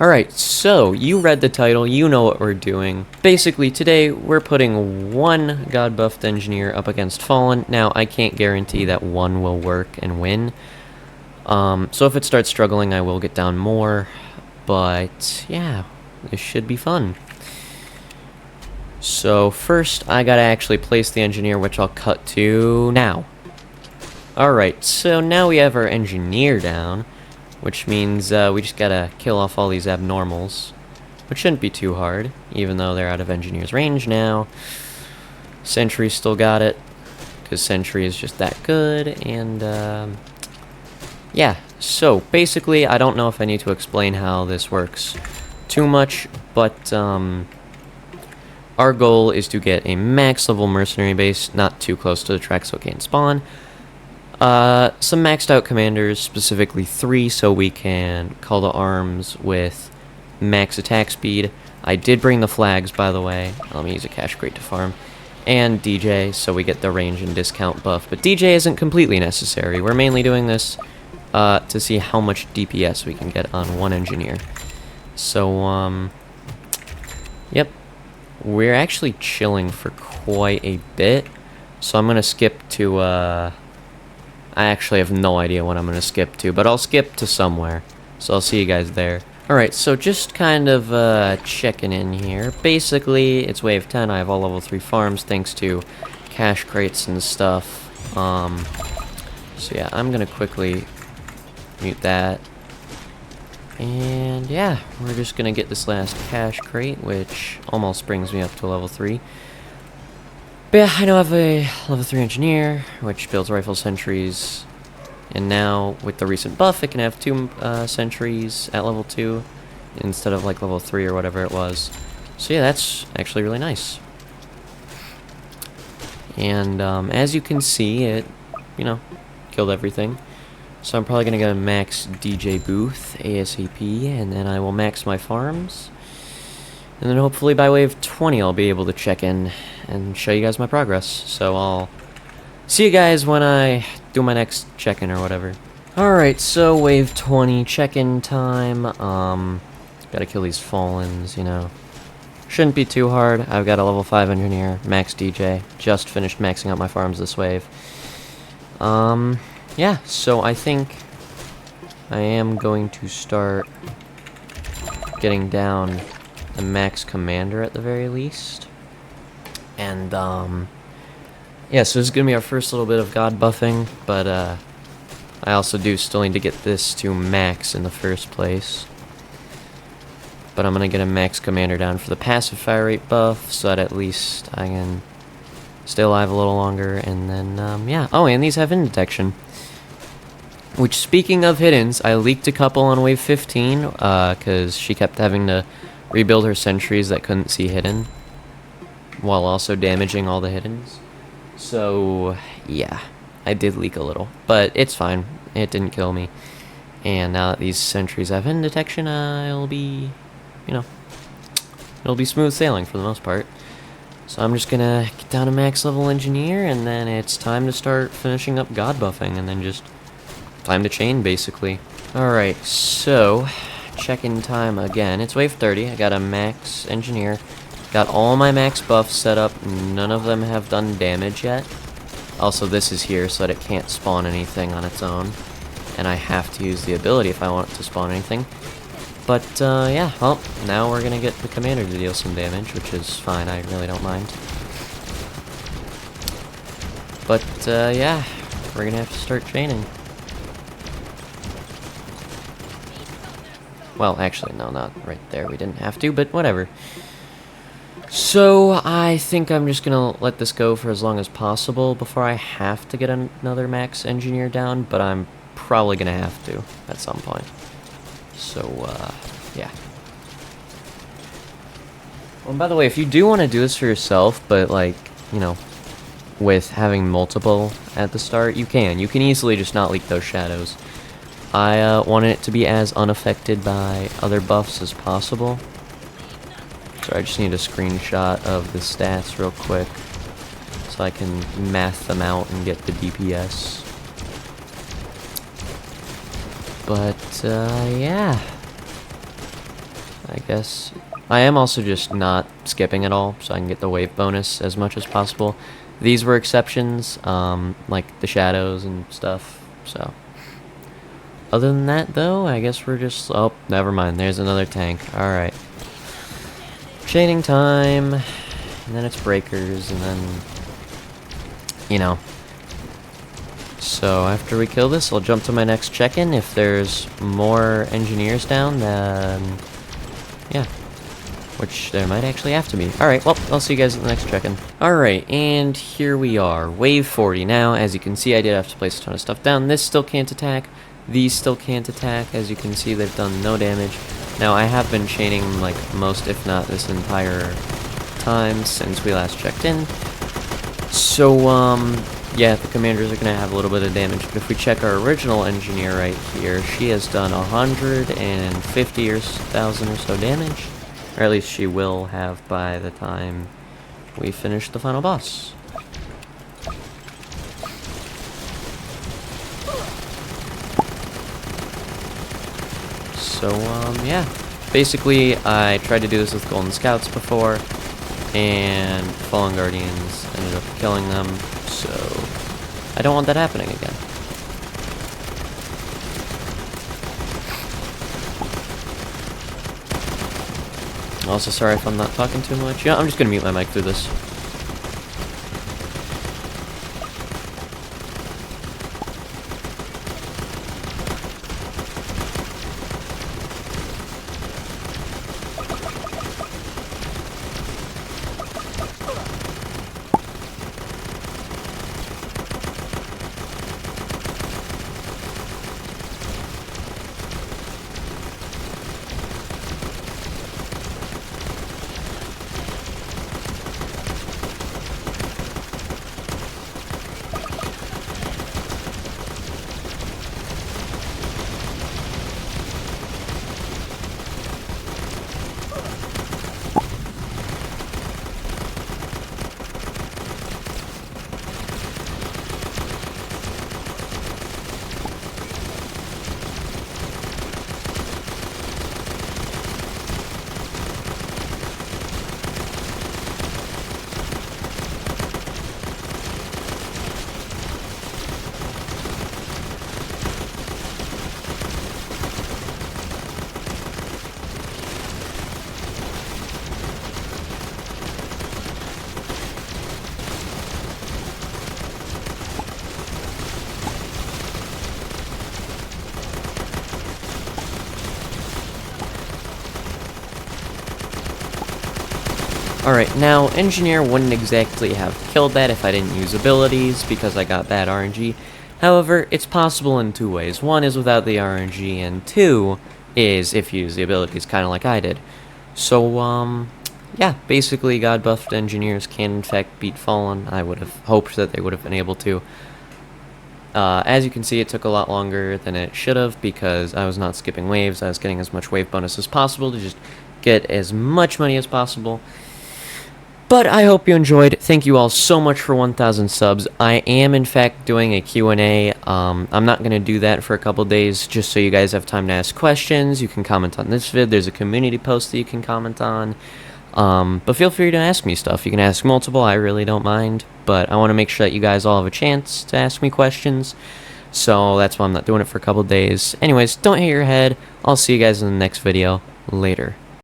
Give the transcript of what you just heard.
Alright, so you read the title, you know what we're doing. Basically, today we're putting one God buffed engineer up against Fallen. Now, I can't guarantee that one will work and win. So if it starts struggling, I will get down more. But, yeah, this should be fun. So first, I gotta actually place the engineer, which I'll cut to now. Alright, so now we have our engineer down, which means we just gotta kill off all these abnormals, which shouldn't be too hard, even though they're out of engineer's range now. Sentry still got it, because Sentry is just that good, and yeah, so basically I don't know if I need to explain how this works too much, but our goal is to get a max level mercenary base, not too close to the track so it can't spawn. Some maxed out commanders, specifically 3, so we can call to arms with max attack speed. I did bring the flags, by the way. Let me use a cash crate to farm. And DJ, so we get the range and discount buff. But DJ isn't completely necessary. We're mainly doing this to see how much DPS we can get on one engineer. So, yep. We're actually chilling for quite a bit. So I'm going to skip to, I actually have no idea what I'm going to skip to, but I'll skip to somewhere. So I'll see you guys there. Alright, so just kind of checking in here. Basically, it's wave 10. I have all level 3 farms thanks to cash crates and stuff. So yeah, I'm going to quickly mute that. And yeah, we're just going to get this last cash crate, which almost brings me up to level 3. But yeah, I now have a level 3 engineer, which builds rifle sentries. And now, with the recent buff, it can have 2 sentries at level 2, instead of like level 3 or whatever it was. So yeah, that's actually really nice. And as you can see, it, you know, killed everything. So I'm probably going to get a max DJ booth ASAP, and then I will max my farms. And then hopefully by wave 20 I'll be able to check in and show you guys my progress. So I'll see you guys when I do my next check-in or whatever. Alright, so wave 20 check-in time. Gotta kill these Fallens, you know. Shouldn't be too hard. I've got a level 5 engineer, max DJ. Just finished maxing out my farms this wave. Yeah, so I think I am going to start getting down the max commander at the very least. And, yeah, so this is going to be our first little bit of god buffing, but, I also do still need to get this to max in the first place. But I'm going to get a max commander down for the passive fire rate buff, so that at least I can stay alive a little longer, and then, yeah. Oh, and these have hidden detection. Which, speaking of hiddens, I leaked a couple on wave 15, because she kept having to rebuild her sentries that couldn't see hidden, while also damaging all the hiddens. So, yeah, I did leak a little, but it's fine. It didn't kill me. And now that these sentries have hidden detection, it'll be, you know, it'll be smooth sailing for the most part. So I'm just gonna get down to max level engineer, and then it's time to start finishing up god buffing, and then just time to chain, basically. Alright, so check-in time again. It's wave 30. I got a max engineer. Got all my max buffs set up. None of them have done damage yet. Also, this is here so that it can't spawn anything on its own. And I have to use the ability if I want it to spawn anything. But, yeah, well, now we're gonna get the commander to deal some damage, which is fine. I really don't mind. But, yeah, we're gonna have to start chaining. Well, actually, no, not right there. We didn't have to, but whatever. So, I think I'm just gonna let this go for as long as possible before I have to get another max engineer down, but I'm probably gonna have to at some point. So, yeah. Oh, and by the way, if you do want to do this for yourself, but, like, you know, with having multiple at the start, you can. You can easily just not leak those shadows. I wanted it to be as unaffected by other buffs as possible. So I just need a screenshot of the stats real quick so I can math them out and get the DPS. But, yeah. I guess. I am also just not skipping at all, so I can get the wave bonus as much as possible. These were exceptions, like the shadows and stuff, so. Other than that, though, I guess we're just... Oh, never mind, there's another tank. Alright. Chaining time, and then it's breakers, and then... You know. So, after we kill this, I'll jump to my next check-in. If there's more engineers down, then... Yeah. Which there might actually have to be. Alright, well, I'll see you guys at the next check-in. Alright, and here we are. Wave 40. Now, as you can see, I did have to place a ton of stuff down. This still can't attack. These still can't attack. As you can see, they've done no damage. Now, I have been chaining, like, most, if not this entire time since we last checked in. So, yeah, the commanders are going to have a little bit of damage, but if we check our original engineer right here, she has done 150,000 or so damage. Or at least she will have by the time we finish the final boss. So, yeah. Basically, I tried to do this with Golden Scouts before, and Fallen Guardians ended up killing them, so I don't want that happening again. Also, sorry if I'm not talking too much. Yeah, I'm just gonna mute my mic through this. Alright, now, Engineer wouldn't exactly have killed that if I didn't use abilities, because I got bad RNG. However, it's possible in two ways. One is without the RNG, and two is if you use the abilities, kind of like I did. So, yeah, basically God buffed engineers can in fact beat Fallen. I would have hoped that they would have been able to. As you can see, it took a lot longer than it should have because I was not skipping waves. I was getting as much wave bonus as possible to just get as much money as possible. But I hope you enjoyed. Thank you all so much for 1,000 subs. I am, in fact, doing a Q&A. I'm not going to do that for a couple days, just so you guys have time to ask questions. You can comment on this vid. There's a community post that you can comment on. But feel free to ask me stuff. You can ask multiple. I really don't mind. But I want to make sure that you guys all have a chance to ask me questions. So that's why I'm not doing it for a couple days. Anyways, don't hit your head. I'll see you guys in the next video. Later.